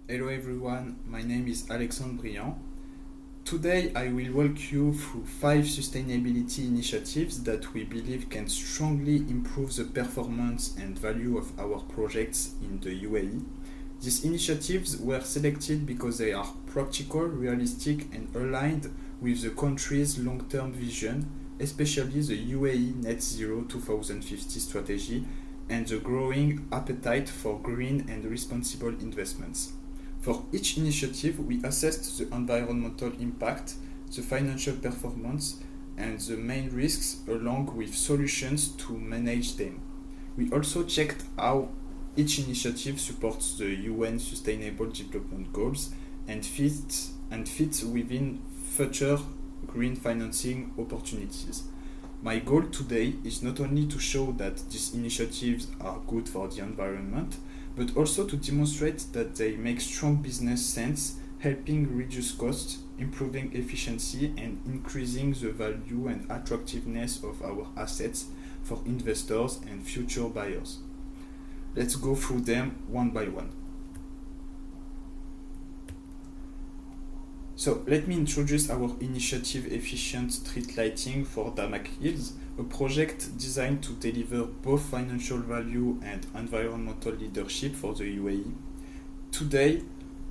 Hello everyone, my name is Alexandre. Today I will walk you through 5 sustainability initiatives that we believe can strongly improve the performance and value of our projects in the UAE. These initiatives were selected because they are practical, realistic and aligned with the country's long-term vision, especially the UAE Net Zero 2050 strategy and the growing appetite for green and responsible investments. For each initiative, we assessed the environmental impact, the financial performance, and the main risks along with solutions to manage them. We also checked how each initiative supports the UN Sustainable Development Goals and fits within future green financing opportunities. My goal today is not only to show that these initiatives are good for the environment, but also to demonstrate that they make strong business sense, helping reduce costs, improving efficiency, and increasing the value and attractiveness of our assets for investors and future buyers. Let's go through them one by one. So let me introduce our initiative Efficient Street Lighting for Damac Hills, a project designed to deliver both financial value and environmental leadership for the UAE. Today,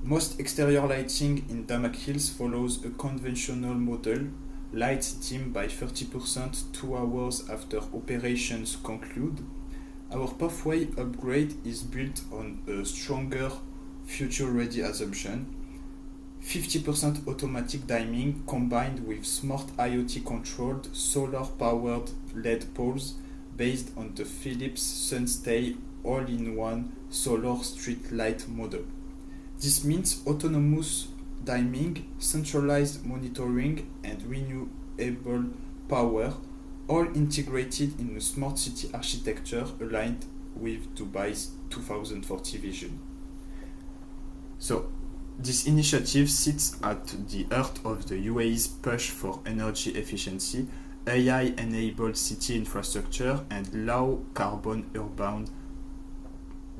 most exterior lighting in Damac Hills follows a conventional model, lights dim by 30% 2 hours after operations conclude. Our pathway upgrade is built on a stronger future-ready assumption, 50% automatic dimming combined with smart IoT controlled solar-powered LED poles based on the Philips SunStay all-in-one solar street light model. This means autonomous dimming, centralized monitoring and renewable power, all integrated in a smart city architecture aligned with Dubai's 2040 vision. So, this initiative sits at the heart of the UAE's push for energy efficiency, AI-enabled city infrastructure, and low-carbon urban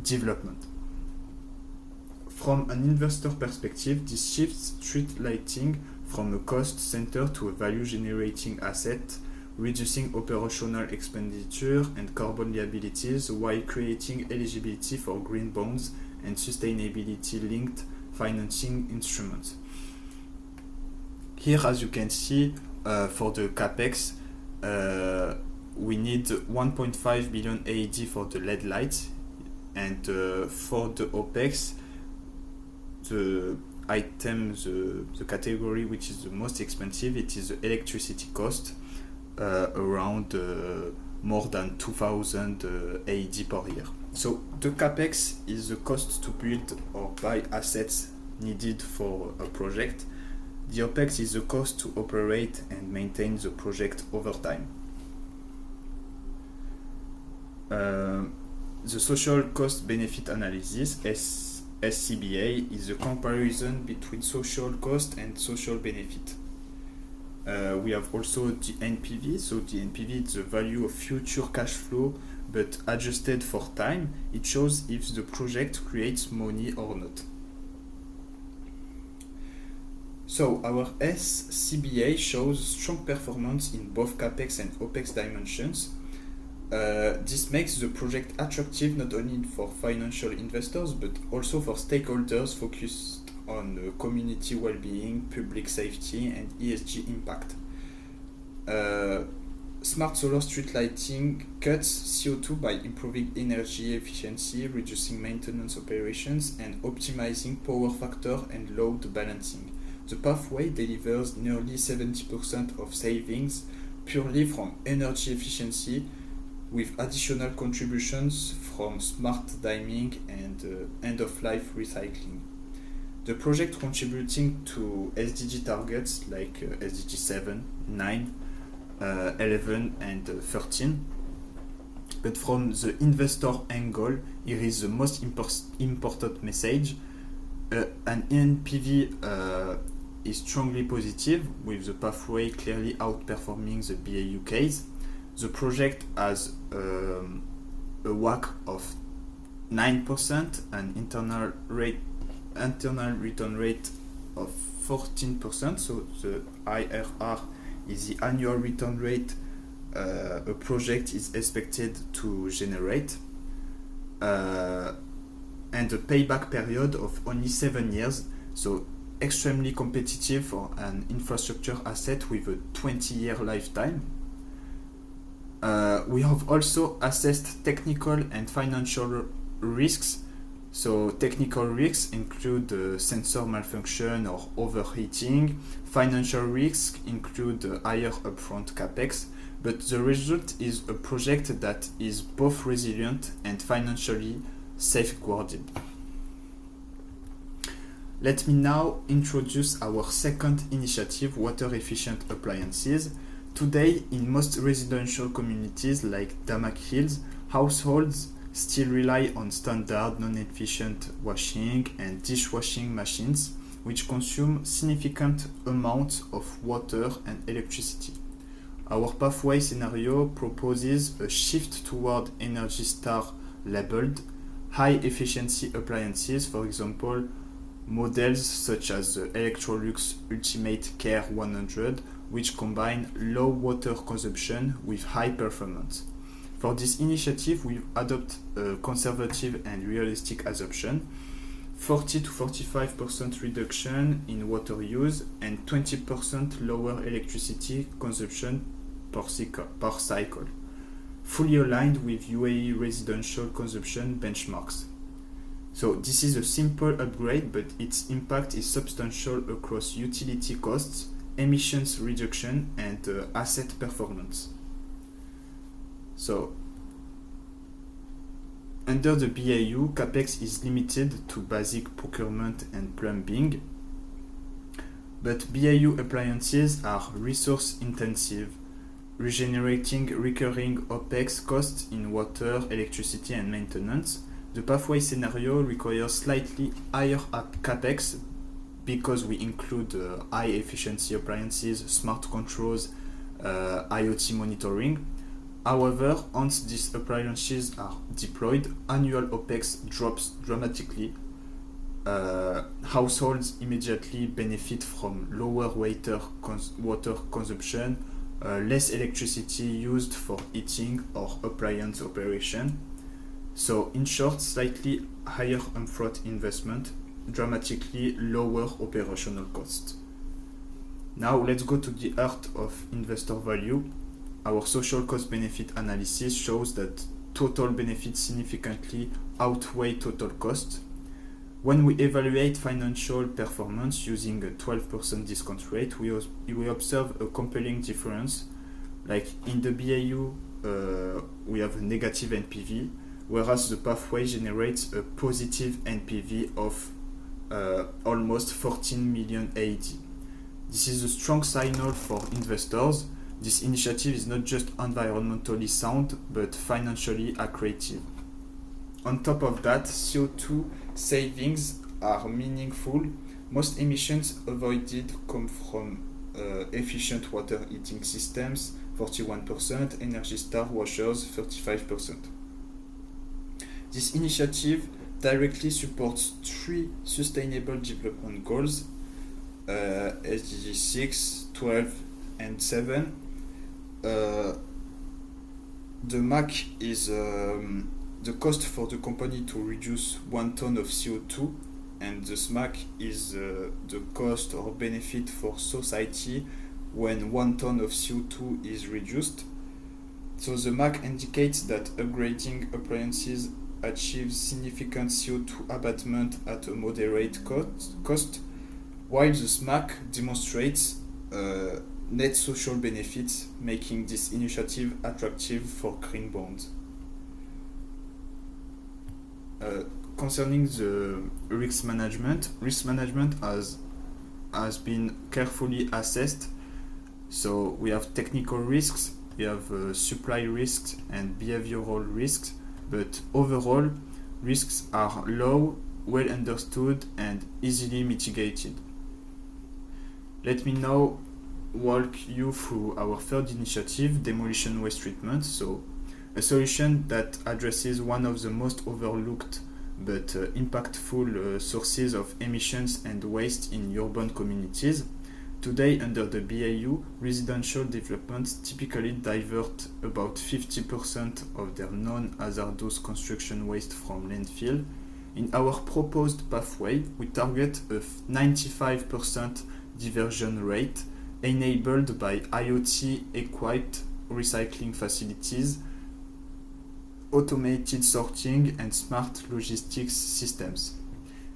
development. From an investor perspective, this shifts street lighting from a cost center to a value-generating asset, reducing operational expenditure and carbon liabilities while creating eligibility for green bonds and sustainability-linked financing instruments. Here, as you can see, for the capex, we need 1.5 billion AED for the LED lights, and for the OPEX, the item, the category which is the most expensive, it is the electricity cost, around more than 2,000 AED per year. So the capex is the cost to build or buy assets needed for a project. The OPEX is the cost to operate and maintain the project over time. The social cost benefit analysis, SCBA, is a comparison between social cost and social benefit. We have also the NPV. So the NPV is the value of future cash flow, but adjusted for time. It shows if the project creates money or not. So our SCBA shows strong performance in both CAPEX and OPEX dimensions. This makes the project attractive not only for financial investors, but also for stakeholders focused on community well-being, public safety, and ESG impact. Smart solar street lighting cuts CO2 by improving energy efficiency, reducing maintenance operations, and optimizing power factor and load balancing. The pathway delivers nearly 70% of savings purely from energy efficiency, with additional contributions from smart dimming and end-of-life recycling. The project contributing to SDG targets like SDG 7, 9, 11 and 13. But from the investor angle, here is the most important message. An NPV is strongly positive, with the pathway clearly outperforming the BAU case. The project has a WACC of 9%, an internal rate internal return rate of 14%. So the IRR is the annual return rate a project is expected to generate, and a payback period of only 7 years. So extremely competitive for an infrastructure asset with a 20-year lifetime. We have also assessed technical and financial risks. So technical risks include sensor malfunction or overheating. Financial risks include higher upfront capex. But the result is a project that is both resilient and financially safeguarded. Let me now introduce our second initiative, water efficient appliances. Today, in most residential communities like Damac Hills, households still rely on standard non-efficient washing and dishwashing machines, which consume significant amounts of water and electricity. Our pathway scenario proposes a shift toward Energy Star labeled high efficiency appliances, for example, models such as the Electrolux Ultimate Care 100, which combine low water consumption with high performance. For this initiative, we adopt a conservative and realistic assumption: 40 to 45% reduction in water use and 20% lower electricity consumption per cycle, fully aligned with UAE residential consumption benchmarks. So this is a simple upgrade, but its impact is substantial across utility costs, emissions reduction, and asset performance. So under the BAU, CAPEX is limited to basic procurement and plumbing, but BAU appliances are resource intensive, regenerating recurring OPEX costs in water, electricity, and maintenance. The pathway scenario requires slightly higher CAPEX because we include high efficiency appliances, smart controls, IoT monitoring. However, once these appliances are deployed, annual OPEX drops dramatically. Households immediately benefit from lower water consumption, less electricity used for heating or appliance operation. So in short, slightly higher upfront investment, dramatically lower operational cost. Now let's go to the heart of investor value. Our social cost benefit analysis shows that total benefits significantly outweigh total cost. When we evaluate financial performance using a 12% discount rate, we observe a compelling difference. Like in the BAU, we have a negative NPV, whereas the pathway generates a positive NPV of almost 14 million AED. This is a strong signal for investors. This initiative is not just environmentally sound, but financially accretive. On top of that, CO2 savings are meaningful. Most emissions avoided come from efficient water heating systems, 41%, Energy Star washers, 35%. This initiative directly supports 3 sustainable development goals, SDG 6, 12, and 7. The MAC is the cost for the company to reduce 1 ton of CO2, and the SMAC is the cost or benefit for society when 1 ton of CO2 is reduced. So the MAC indicates that upgrading appliances achieves significant CO2 abatement at a moderate cost, while the SMAC demonstrates net social benefits, making this initiative attractive for green bonds. Concerning the risk management has been carefully assessed. So we have technical risks, we have supply risks and behavioral risks, but overall risks are low, well understood, and easily mitigated. Let me now walk you through our third initiative, demolition waste treatment. So a solution that addresses one of the most overlooked but impactful sources of emissions and waste in urban communities. Today, under the BAU, residential developments typically divert about 50% of their non-hazardous construction waste from landfill. In our proposed pathway, we target a 95% diversion rate enabled by IoT-equipped recycling facilities, automated sorting, and smart logistics systems.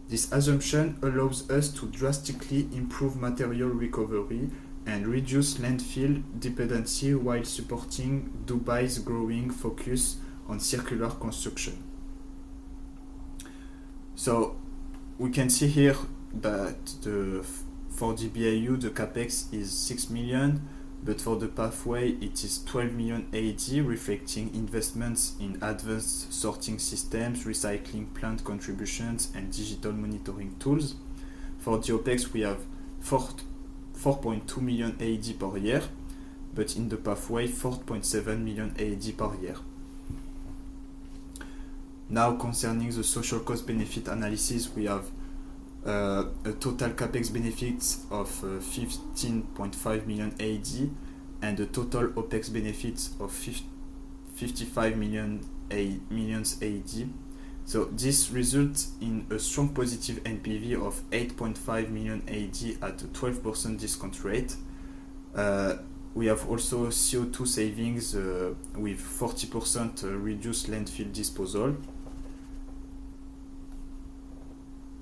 This assumption allows us to drastically improve material recovery and reduce landfill dependency while supporting Dubai's growing focus on circular construction. So we can see here that for the BAU the capex is 6 million, but for the pathway it is 12 million AED, reflecting investments in advanced sorting systems, recycling plant contributions, and digital monitoring tools. For the OPEX we have 4.2 million AED per year, but in the pathway 4.7 million AED per year. Now, concerning the social cost benefit analysis, we have a total capex benefits of 15.5 million AED and a total OPEX benefits of 55 million AED. So this results in a strong positive NPV of 8.5 million AED at a 12% discount rate. We have also CO2 savings with 40% reduced landfill disposal.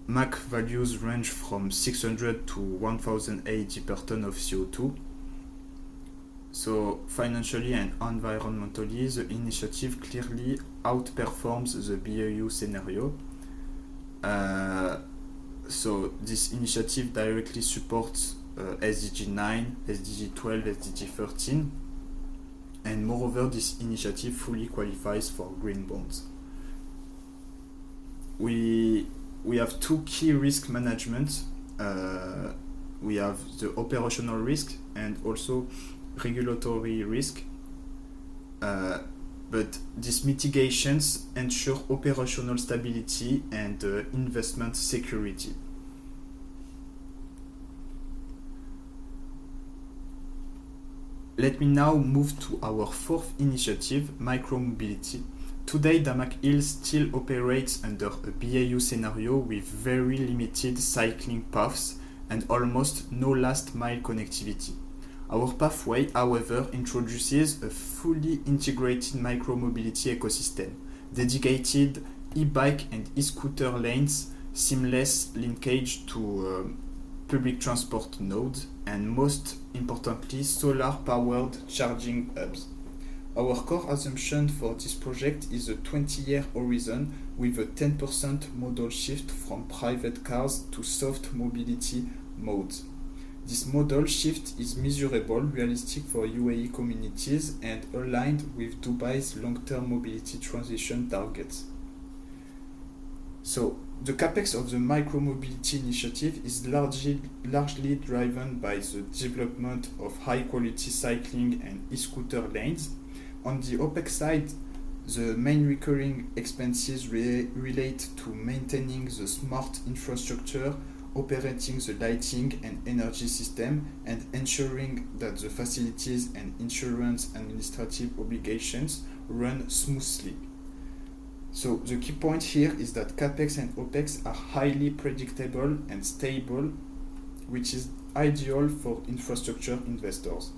MAC values range from 600 to 1000 AED per ton of CO2. So financially and environmentally, the initiative clearly outperforms the BAU scenario. So this initiative directly supports SDG 9, SDG 12, SDG 13, and moreover this initiative fully qualifies for green bonds. We have two key risk management. We have the operational risk and also regulatory risk. But these mitigations ensure operational stability and investment security. Let me now move to our fourth initiative, micromobility. Today, Damac Hill still operates under a BAU scenario with very limited cycling paths and almost no last mile connectivity. Our pathway, however, introduces a fully integrated micromobility ecosystem, dedicated e-bike and e-scooter lanes, seamless linkage to public transport nodes, and most importantly, solar-powered charging hubs. Our core assumption for this project is a 20-year horizon with a 10% modal shift from private cars to soft mobility modes. This modal shift is measurable, realistic for UAE communities, and aligned with Dubai's long-term mobility transition targets. So, the capex of the micromobility initiative is largely driven by the development of high-quality cycling and e-scooter lanes. On the OPEX side, the main recurring expenses relate to maintaining the smart infrastructure, operating the lighting and energy system, and ensuring that the facilities and insurance administrative obligations run smoothly. So the key point here is that CAPEX and OPEX are highly predictable and stable, which is ideal for infrastructure investors.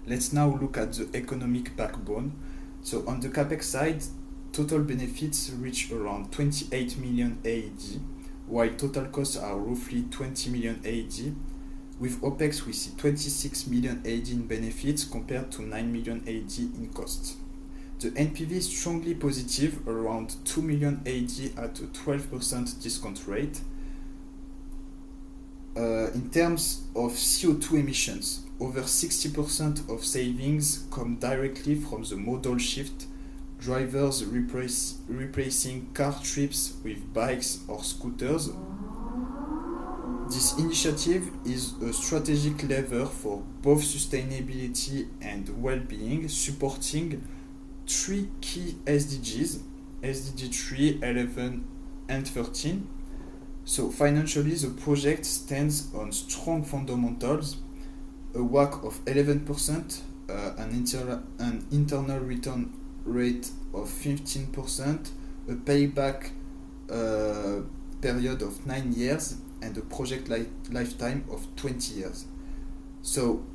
Let's now look at the economic backbone. So on the CAPEX side, total benefits reach around 28 million AED, while total costs are roughly 20 million AED. With OPEX, we see 26 million AED in benefits compared to 9 million AED in costs. The NPV is strongly positive, around 2 million AED at a 12% discount rate. In terms of CO2 emissions, over 60% of savings come directly from the modal shift, drivers replacing car trips with bikes or scooters. This initiative is a strategic lever for both sustainability and well-being, supporting three key SDGs: SDG 3, 11, and 13. So financially, the project stands on strong fundamentals, a WACC of 11%, an internal return rate of 15%, a payback period of 9 years, and a project lifetime of 20 years. So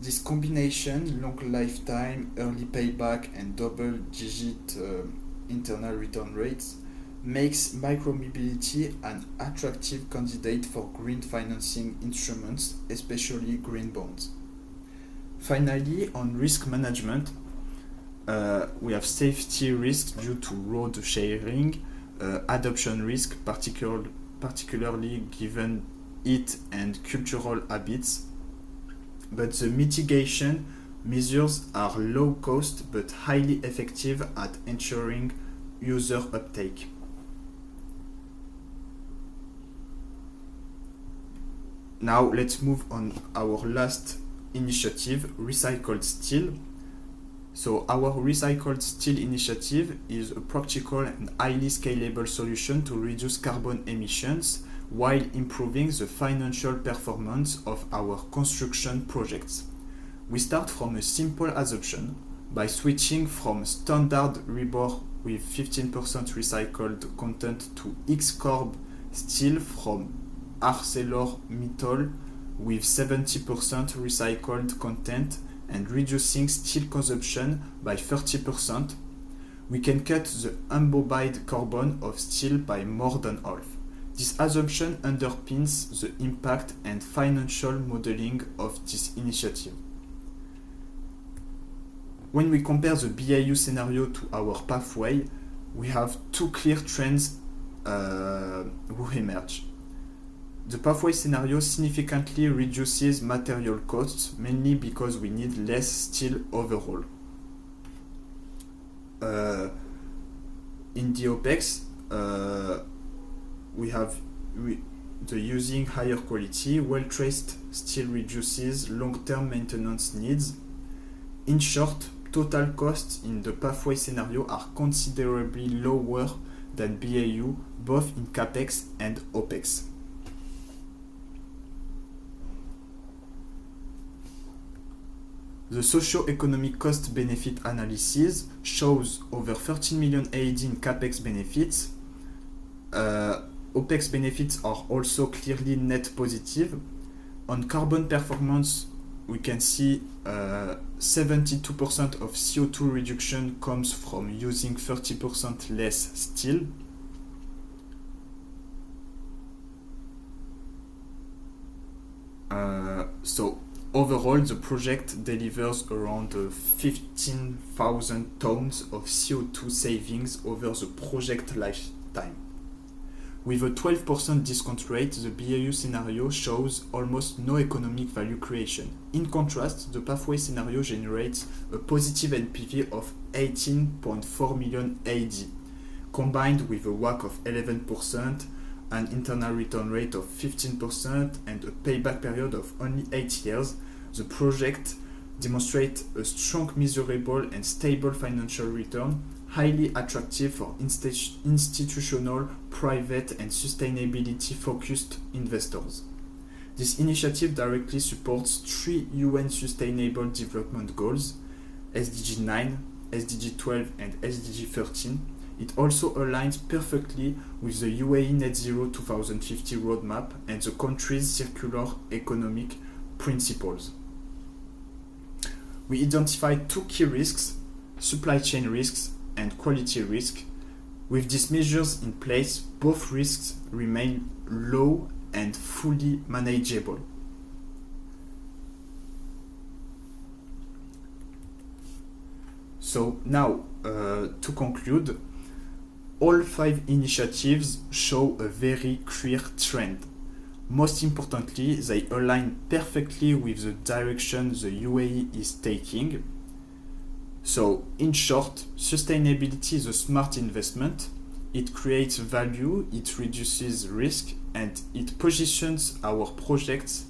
this combination, long lifetime, early payback, and double-digit internal return rates, makes micromobility an attractive candidate for green financing instruments, especially green bonds. Finally, on risk management, we have safety risks due to road sharing, adoption risk, particularly given heat and cultural habits. But the mitigation measures are low cost but highly effective at ensuring user uptake. Now let's move on our last initiative, recycled steel. So our recycled steel initiative is a practical and highly scalable solution to reduce carbon emissions while improving the financial performance of our construction projects. We start from a simple assumption by switching from standard rebar with 15% recycled content to X-Corp steel from ArcelorMittal with 70% recycled content and reducing steel consumption by 30%. We can cut the embodied carbon of steel by more than half. This assumption underpins the impact and financial modeling of this initiative. When we compare the BAU scenario to our pathway, we have two clear trends who emerge. The pathway scenario significantly reduces material costs, mainly because we need less steel overall. In the OPEX, we have the using higher quality, well-traced steel reduces long-term maintenance needs. In short, total costs in the pathway scenario are considerably lower than BAU, both in CAPEX and OPEX. The socio-economic cost-benefit analysis shows over 13 million AED in CAPEX benefits. OPEX benefits are also clearly net positive. On carbon performance, we can see 72% of CO2 reduction comes from using 30% less steel. So overall, the project delivers around 15,000 tons of CO2 savings over the project lifetime. With a 12% discount rate, the BAU scenario shows almost no economic value creation. In contrast, the pathway scenario generates a positive NPV of 18.4 million AD, combined with a WACC of 11%, an internal return rate of 15%, and a payback period of only 8 years. The project demonstrates a strong, measurable, and stable financial return, highly attractive for institutional, private, and sustainability-focused investors. This initiative directly supports 3 UN Sustainable Development Goals, SDG 9, SDG 12, and SDG 13. It also aligns perfectly with the UAE Net Zero 2050 roadmap and the country's circular economic principles. We identified 2 key risks, supply chain risks and quality risk. With these measures in place, both risks remain low and fully manageable. So now, to conclude, all 5 initiatives show a very clear trend. Most importantly, they align perfectly with the direction the UAE is taking. So, in short, sustainability is a smart investment. It creates value, it reduces risk, and it positions our projects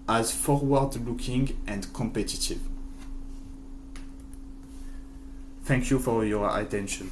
as forward-looking and competitive. Thank you for your attention.